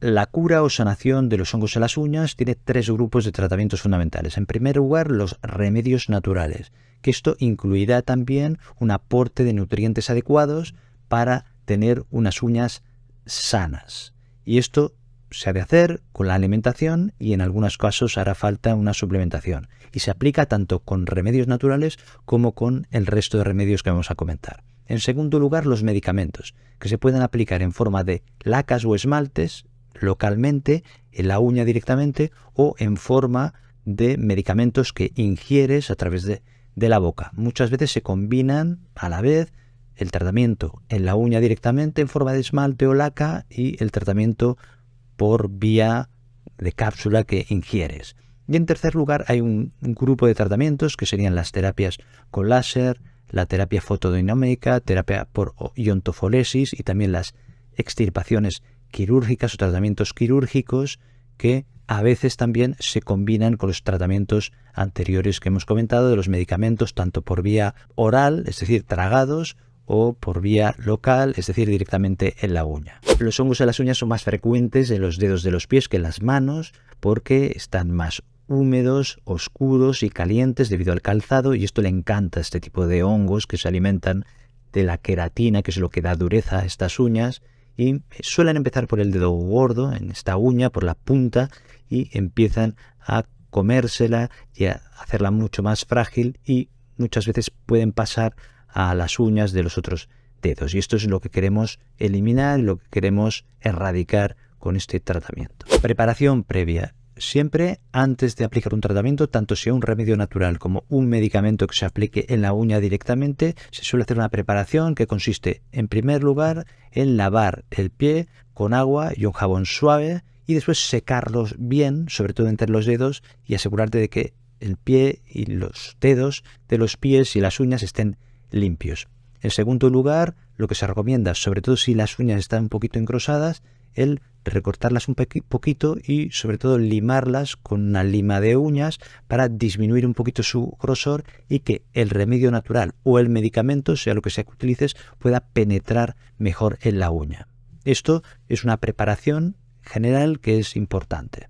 La cura o sanación de los hongos en las uñas tiene tres grupos de tratamientos fundamentales. En primer lugar, los remedios naturales, que esto incluirá también un aporte de nutrientes adecuados para tener unas uñas sanas. Y esto se ha de hacer con la alimentación y en algunos casos hará falta una suplementación. Y se aplica tanto con remedios naturales como con el resto de remedios que vamos a comentar. En segundo lugar, los medicamentos, que se pueden aplicar en forma de lacas o esmaltes localmente, en la uña directamente, o en forma de medicamentos que ingieres a través de la boca. Muchas veces se combinan a la vez el tratamiento en la uña directamente en forma de esmalte o laca y el tratamiento por vía de cápsula que ingieres. Y en tercer lugar hay un grupo de tratamientos que serían las terapias con láser, la terapia fotodinámica, terapia por iontoforesis y también las extirpaciones quirúrgicas o tratamientos quirúrgicos que a veces también se combinan con los tratamientos anteriores que hemos comentado de los medicamentos tanto por vía oral, es decir, tragados, o por vía local, es decir, directamente en la uña. Los hongos en las uñas son más frecuentes en los dedos de los pies que en las manos porque están más húmedos, oscuros y calientes debido al calzado, y esto le encanta a este tipo de hongos que se alimentan de la queratina, que es lo que da dureza a estas uñas, y suelen empezar por el dedo gordo, en esta uña, por la punta, y empiezan a comérsela y a hacerla mucho más frágil, y muchas veces pueden pasar a las uñas de los otros dedos. Y esto es lo que queremos eliminar, lo que queremos erradicar con este tratamiento. Preparación previa. Siempre antes de aplicar un tratamiento, tanto sea un remedio natural como un medicamento que se aplique en la uña directamente, se suele hacer una preparación que consiste, en primer lugar, en lavar el pie con agua y un jabón suave y después secarlos bien, sobre todo entre los dedos, y asegurarte de que el pie y los dedos de los pies y las uñas estén limpios. En segundo lugar, lo que se recomienda, sobre todo si las uñas están un poquito engrosadas, el recortarlas un poquito y sobre todo limarlas con una lima de uñas para disminuir un poquito su grosor y que el remedio natural o el medicamento, sea lo que sea que utilices, pueda penetrar mejor en la uña. Esto es una preparación general que es importante.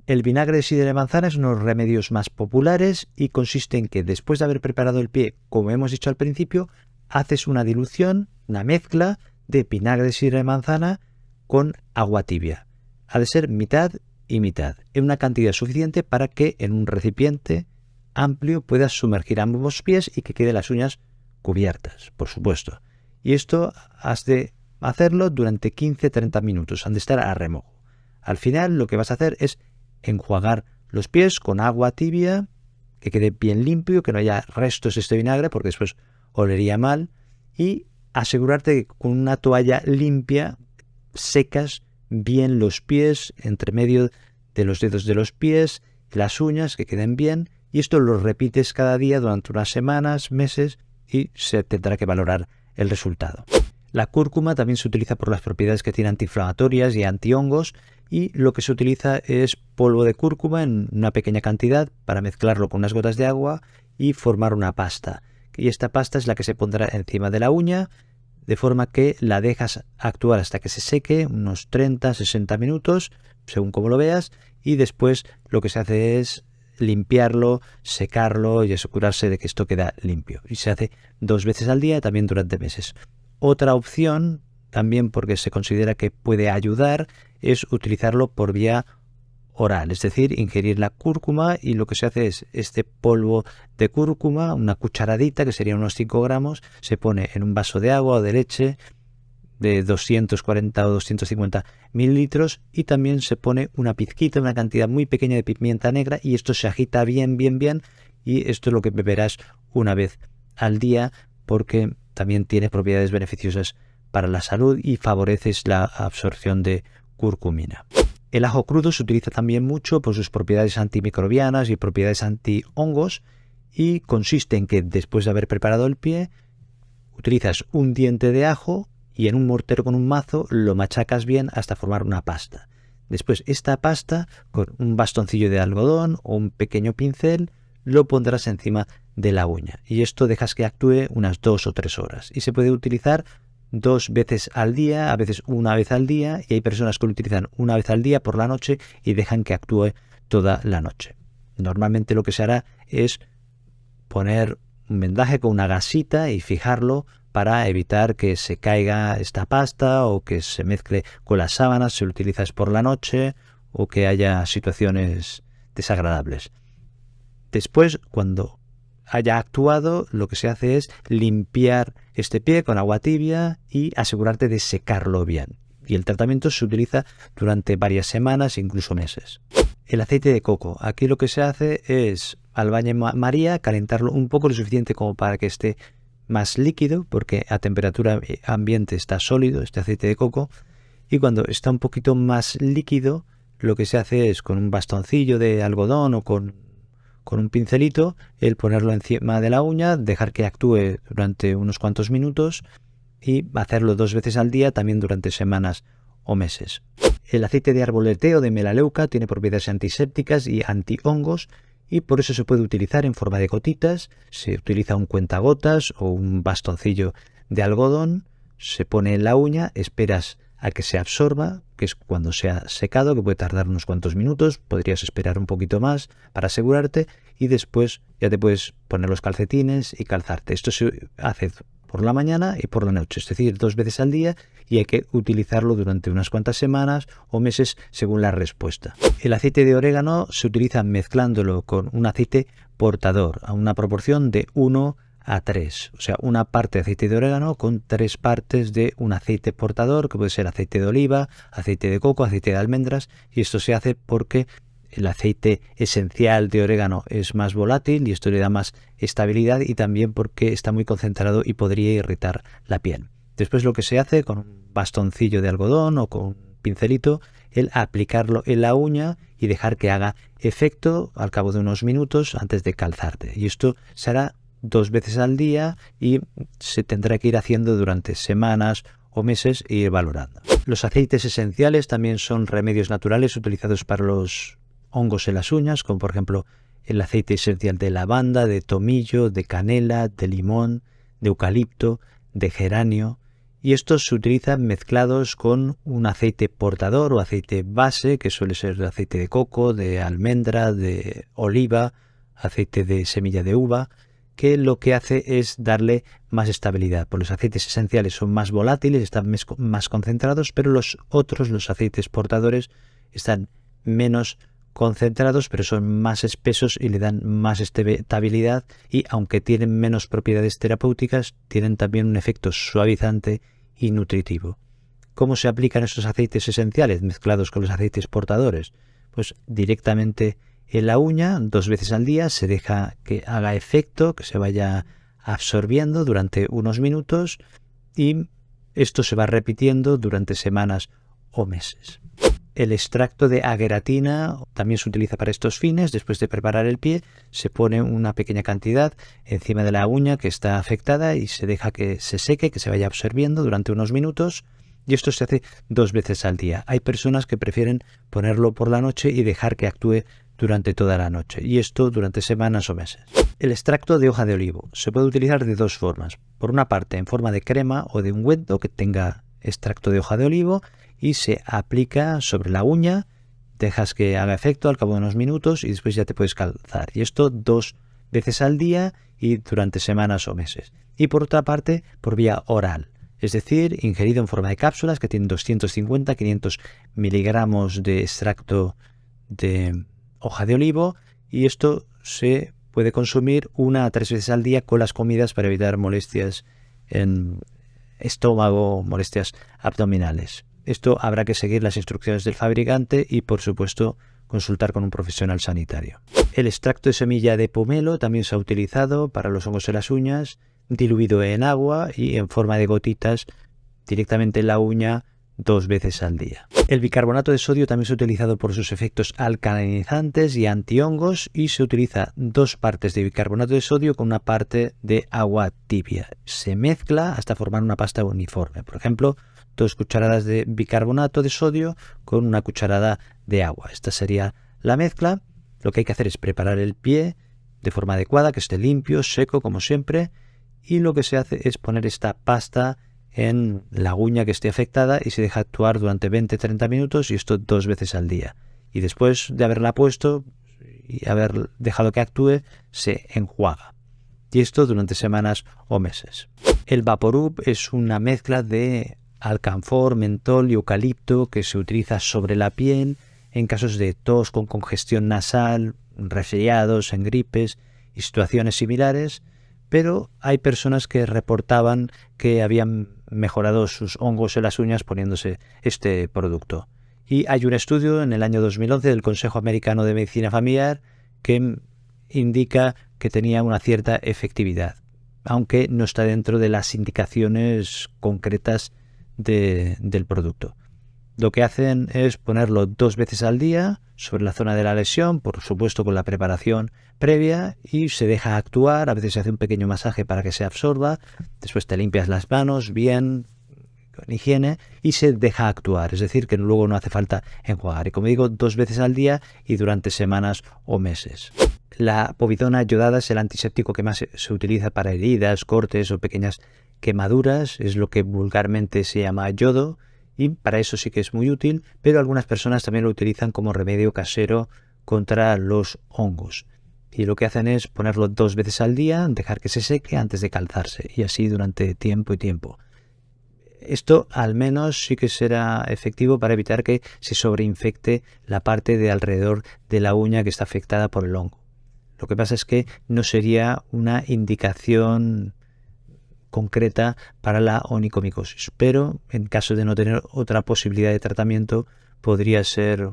El vinagre de sidra de manzana es uno de los remedios más populares y consiste en que después de haber preparado el pie, como hemos dicho al principio, haces una dilución, una mezcla de vinagre de sidra de manzana con agua tibia. Ha de ser mitad y mitad, en una cantidad suficiente para que en un recipiente amplio puedas sumergir ambos pies y que queden las uñas cubiertas, por supuesto. Y esto has de hacerlo durante 15-30 minutos, han de estar a remojo. Al final lo que vas a hacer es enjuagar los pies con agua tibia, que quede bien limpio, que no haya restos de este vinagre porque después olería mal, y asegurarte que con una toalla limpia secas bien los pies, entre medio de los dedos de los pies, las uñas que queden bien, y esto lo repites cada día durante unas semanas, meses, y se tendrá que valorar el resultado. La cúrcuma también se utiliza por las propiedades que tiene antiinflamatorias y antihongos, y lo que se utiliza es polvo de cúrcuma en una pequeña cantidad para mezclarlo con unas gotas de agua y formar una pasta. Y esta pasta es la que se pondrá encima de la uña, de forma que la dejas actuar hasta que se seque, unos 30-60 minutos, según como lo veas, y después lo que se hace es limpiarlo, secarlo y asegurarse de que esto queda limpio. Y se hace 2 veces al día, también durante meses. Otra opción, también porque se considera que puede ayudar, es utilizarlo por vía oral, es decir, ingerir la cúrcuma, y lo que se hace es este polvo de cúrcuma, una cucharadita que serían unos 5 gramos, se pone en un vaso de agua o de leche de 240 o 250 mililitros y también se pone una pizquita, una cantidad muy pequeña de pimienta negra, y esto se agita bien y esto es lo que beberás una vez al día porque también tiene propiedades beneficiosas para la salud y favoreces la absorción de curcumina. El ajo crudo se utiliza también mucho por sus propiedades antimicrobianas y propiedades antihongos, y consiste en que después de haber preparado el pie utilizas un diente de ajo y en un mortero con un mazo lo machacas bien hasta formar una pasta. Después esta pasta con un bastoncillo de algodón o un pequeño pincel lo pondrás encima de la uña. Y esto dejas que actúe unas 2 o 3 horas. Y se puede utilizar 2 veces al día, a veces una vez al día, y hay personas que lo utilizan una vez al día por la noche y dejan que actúe toda la noche. Normalmente lo que se hará es poner un vendaje con una gasita y fijarlo para evitar que se caiga esta pasta o que se mezcle con las sábanas si lo utilizas por la noche o que haya situaciones desagradables. Después, cuando haya actuado, lo que se hace es limpiar este pie con agua tibia y asegurarte de secarlo bien. Y el tratamiento se utiliza durante varias semanas, incluso meses. El aceite de coco. Aquí lo que se hace es al baño María calentarlo un poco, lo suficiente como para que esté más líquido, porque a temperatura ambiente está sólido este aceite de coco, y cuando está un poquito más líquido, lo que se hace es con un bastoncillo de algodón o con un pincelito, el ponerlo encima de la uña, dejar que actúe durante unos cuantos minutos y hacerlo 2 veces al día, también durante semanas o meses. El aceite de arbolete o de melaleuca tiene propiedades antisépticas y antihongos, y por eso se puede utilizar en forma de gotitas. Se utiliza un cuentagotas o un bastoncillo de algodón, se pone en la uña, esperas a que se absorba, que es cuando se ha secado, que puede tardar unos cuantos minutos, podrías esperar un poquito más para asegurarte, y después ya te puedes poner los calcetines y calzarte. Esto se hace por la mañana y por la noche, es decir, 2 veces al día, y hay que utilizarlo durante unas cuantas semanas o meses según la respuesta. El aceite de orégano se utiliza mezclándolo con un aceite portador a una proporción de 1 a 3, o sea, una parte de aceite de orégano con 3 partes de un aceite portador, que puede ser aceite de oliva, aceite de coco, aceite de almendras, y esto se hace porque el aceite esencial de orégano es más volátil y esto le da más estabilidad, y también porque está muy concentrado y podría irritar la piel. Después lo que se hace con un bastoncillo de algodón o con un pincelito, el aplicarlo en la uña y dejar que haga efecto al cabo de unos minutos antes de calzarte. Y esto se hará 2 veces al día y se tendrá que ir haciendo durante semanas o meses e ir valorando. Los aceites esenciales también son remedios naturales utilizados para los hongos en las uñas, como por ejemplo el aceite esencial de lavanda, de tomillo, de canela, de limón, de eucalipto, de geranio, y estos se utilizan mezclados con un aceite portador o aceite base, que suele ser de aceite de coco, de almendra, de oliva, aceite de semilla de uva, que lo que hace es darle más estabilidad. Pues los aceites esenciales son más volátiles, están más concentrados, pero los aceites portadores, están menos concentrados, pero son más espesos y le dan más estabilidad, y aunque tienen menos propiedades terapéuticas, tienen también un efecto suavizante y nutritivo. ¿Cómo se aplican estos aceites esenciales mezclados con los aceites portadores? Pues directamente en la uña, 2 veces al día, se deja que haga efecto, que se vaya absorbiendo durante unos minutos, y esto se va repitiendo durante semanas o meses. El extracto de ageratina también se utiliza para estos fines. Después de preparar el pie, se pone una pequeña cantidad encima de la uña que está afectada y se deja que se seque, que se vaya absorbiendo durante unos minutos. Y esto se hace 2 veces al día. Hay personas que prefieren ponerlo por la noche y dejar que actúe durante toda la noche, y esto durante semanas o meses. El extracto de hoja de olivo se puede utilizar de 2 formas. Por una parte, en forma de crema o de ungüento que tenga extracto de hoja de olivo, y se aplica sobre la uña, dejas que haga efecto al cabo de unos minutos y después ya te puedes calzar. Y esto 2 veces al día y durante semanas o meses. Y por otra parte, por vía oral, es decir, ingerido en forma de cápsulas que tienen 250-500 miligramos de extracto de hoja de olivo, y esto se puede consumir 1 a 3 veces al día con las comidas para evitar molestias en estómago, molestias abdominales. Esto habrá que seguir las instrucciones del fabricante y, por supuesto, consultar con un profesional sanitario. El extracto de semilla de pomelo también se ha utilizado para los hongos en las uñas, diluido en agua y en forma de gotitas directamente en la uña 2 veces al día. El bicarbonato de sodio también se ha utilizado por sus efectos alcalinizantes y antihongos, y se utiliza 2 partes de bicarbonato de sodio con una parte de agua tibia. Se mezcla hasta formar una pasta uniforme. Por ejemplo, 2 cucharadas de bicarbonato de sodio con 1 cucharada de agua. Esta sería la mezcla. Lo que hay que hacer es preparar el pie, de forma adecuada, que esté limpio, seco como siempre, y lo que se hace es poner esta pasta en la uña que esté afectada y se deja actuar durante 20-30 minutos, y esto 2 veces al día. Y después de haberla puesto y haber dejado que actúe, se enjuaga. Y esto durante semanas o meses. El Vaporub es una mezcla de alcanfor, mentol y eucalipto que se utiliza sobre la piel en casos de tos con congestión nasal, resfriados, en gripes y situaciones similares, pero hay personas que reportaban que habían mejorado sus hongos en las uñas poniéndose este producto. Y hay un estudio en el año 2011 del Consejo Americano de Medicina Familiar que indica que tenía una cierta efectividad, aunque no está dentro de las indicaciones concretas del producto. Lo que hacen es ponerlo 2 veces al día sobre la zona de la lesión, por supuesto con la preparación previa, y se deja actuar. A veces se hace un pequeño masaje para que se absorba, después te limpias las manos bien con higiene y se deja actuar, es decir, que luego no hace falta enjuagar. Y como digo, 2 veces al día y durante semanas o meses. La povidona yodada es el antiséptico que más se utiliza para heridas, cortes o pequeñas quemaduras, es lo que vulgarmente se llama yodo, y para eso sí que es muy útil, pero algunas personas también lo utilizan como remedio casero contra los hongos. Y lo que hacen es ponerlo 2 veces al día, dejar que se seque antes de calzarse, y así durante tiempo y tiempo. Esto al menos sí que será efectivo para evitar que se sobreinfecte la parte de alrededor de la uña que está afectada por el hongo. Lo que pasa es que no sería una indicación concreta para la onicomicosis, pero en caso de no tener otra posibilidad de tratamiento, podría ser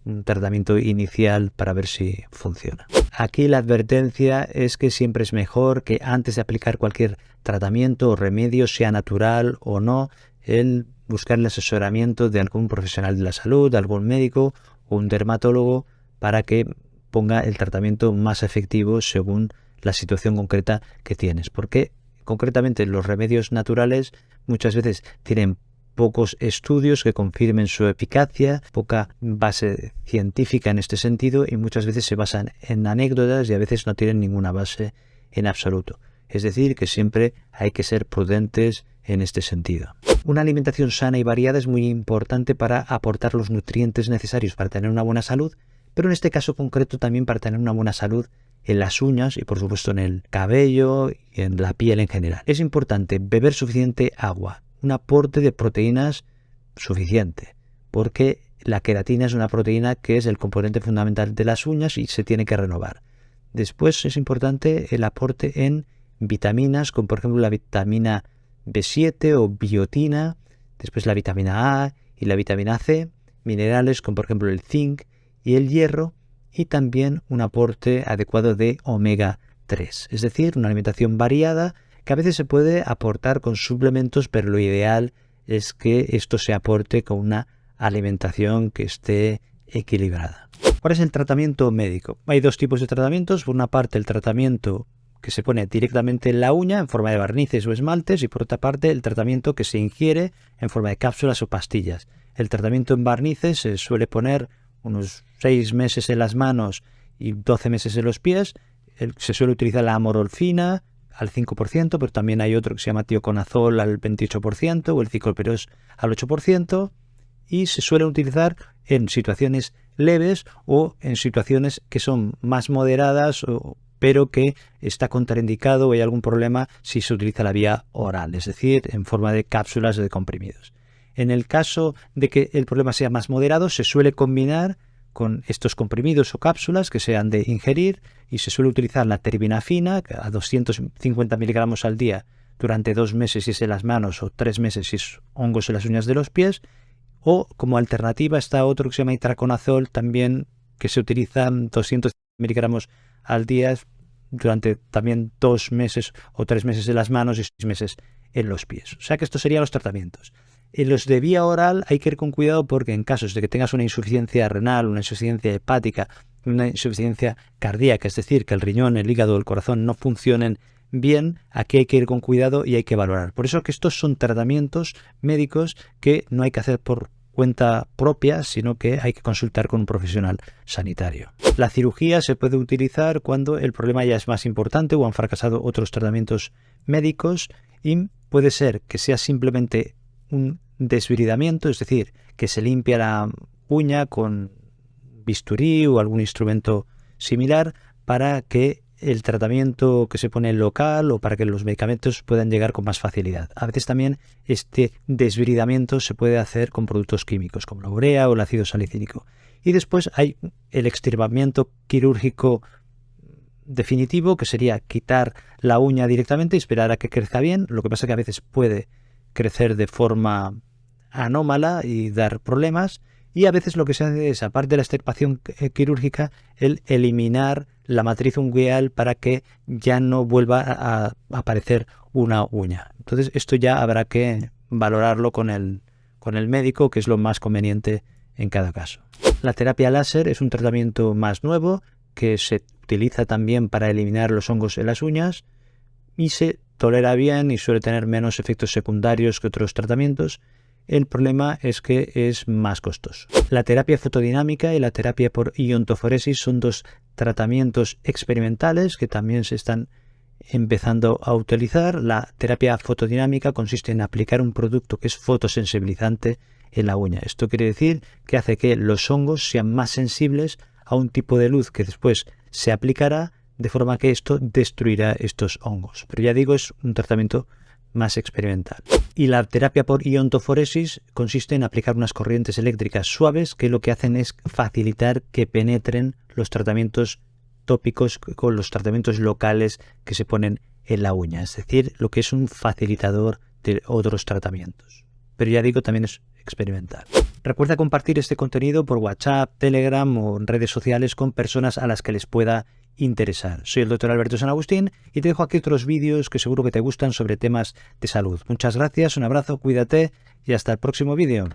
un tratamiento inicial para ver si funciona. Aquí la advertencia es que siempre es mejor que antes de aplicar cualquier tratamiento o remedio, sea natural o no, el buscar el asesoramiento de algún profesional de la salud, de algún médico o un dermatólogo para que ponga el tratamiento más efectivo según la situación concreta que tienes, porque concretamente los remedios naturales muchas veces tienen pocos estudios que confirmen su eficacia, poca base científica en este sentido, y muchas veces se basan en anécdotas y a veces no tienen ninguna base en absoluto. Es decir, que siempre hay que ser prudentes en este sentido. Una alimentación sana y variada es muy importante para aportar los nutrientes necesarios para tener una buena salud, pero en este caso concreto también para tener una buena salud en las uñas y por supuesto en el cabello y en la piel en general. Es importante beber suficiente agua, un aporte de proteínas suficiente, porque la queratina es una proteína que es el componente fundamental de las uñas y se tiene que renovar. Después es importante el aporte en vitaminas, como por ejemplo la vitamina B7 o biotina, después la vitamina A y la vitamina C, minerales como por ejemplo el zinc y el hierro, y también un aporte adecuado de omega 3, es decir, una alimentación variada que a veces se puede aportar con suplementos, pero lo ideal es que esto se aporte con una alimentación que esté equilibrada. ¿Cuál es el tratamiento médico? Hay 2 tipos de tratamientos. Por una parte, el tratamiento que se pone directamente en la uña en forma de barnices o esmaltes, y por otra parte el tratamiento que se ingiere en forma de cápsulas o pastillas. El tratamiento en barnices se suele poner unos 6 meses en las manos y 12 meses en los pies. Se suele utilizar la amorolfina al 5%, pero también hay otro que se llama tioconazol al 28% o el ciclopiros al 8%, y se suele utilizar en situaciones leves o en situaciones que son más moderadas, pero que está contraindicado o hay algún problema si se utiliza la vía oral, es decir, en forma de cápsulas o de comprimidos. En el caso de que el problema sea más moderado, se suele combinar con estos comprimidos o cápsulas que se han de ingerir, y se suele utilizar la terbinafina a 250 miligramos al día durante 2 meses si es en las manos o 3 meses si es hongos en las uñas de los pies, o como alternativa está otro que se llama itraconazol también, que se utiliza 200 miligramos al día durante también 2 meses o 3 meses en las manos y 6 meses en los pies. O sea que estos serían los tratamientos. En los de vía oral hay que ir con cuidado, porque en casos de que tengas una insuficiencia renal, una insuficiencia hepática, una insuficiencia cardíaca, es decir, que el riñón, el hígado o el corazón no funcionen bien, aquí hay que ir con cuidado y hay que valorar. Por eso que estos son tratamientos médicos que no hay que hacer por cuenta propia, sino que hay que consultar con un profesional sanitario. La cirugía se puede utilizar cuando el problema ya es más importante o han fracasado otros tratamientos médicos, y puede ser que sea simplemente un desviridamiento, es decir, que se limpia la uña con bisturí o algún instrumento similar para que el tratamiento que se pone local o para que los medicamentos puedan llegar con más facilidad. A veces también este desviridamiento se puede hacer con productos químicos como la urea o el ácido salicílico. Y después hay el extirpamiento quirúrgico definitivo, que sería quitar la uña directamente y esperar a que crezca bien. Lo que pasa es que a veces puede crecer de forma anómala y dar problemas. Y a veces lo que se hace es, aparte de la extirpación quirúrgica, el eliminar la matriz ungueal para que ya no vuelva a aparecer una uña. Entonces esto ya habrá que valorarlo con el médico, que es lo más conveniente en cada caso. La terapia láser es un tratamiento más nuevo que se utiliza también para eliminar los hongos en las uñas y se tolera bien y suele tener menos efectos secundarios que otros tratamientos. El problema es que es más costoso. La terapia fotodinámica y la terapia por iontoforesis son dos tratamientos experimentales que también se están empezando a utilizar. La terapia fotodinámica consiste en aplicar un producto que es fotosensibilizante en la uña. Esto quiere decir que hace que los hongos sean más sensibles a un tipo de luz que después se aplicará, de forma que esto destruirá estos hongos. Pero ya digo, es un tratamiento más experimental. Y la terapia por iontoforesis consiste en aplicar unas corrientes eléctricas suaves que lo que hacen es facilitar que penetren los tratamientos tópicos con los tratamientos locales que se ponen en la uña, es decir, lo que es un facilitador de otros tratamientos. Pero ya digo, también es experimental. Recuerda compartir este contenido por WhatsApp, Telegram o en redes sociales con personas a las que les pueda interesar. Soy el Dr. Alberto San Agustín y te dejo aquí otros vídeos que seguro que te gustan sobre temas de salud. Muchas gracias, un abrazo, cuídate y hasta el próximo vídeo.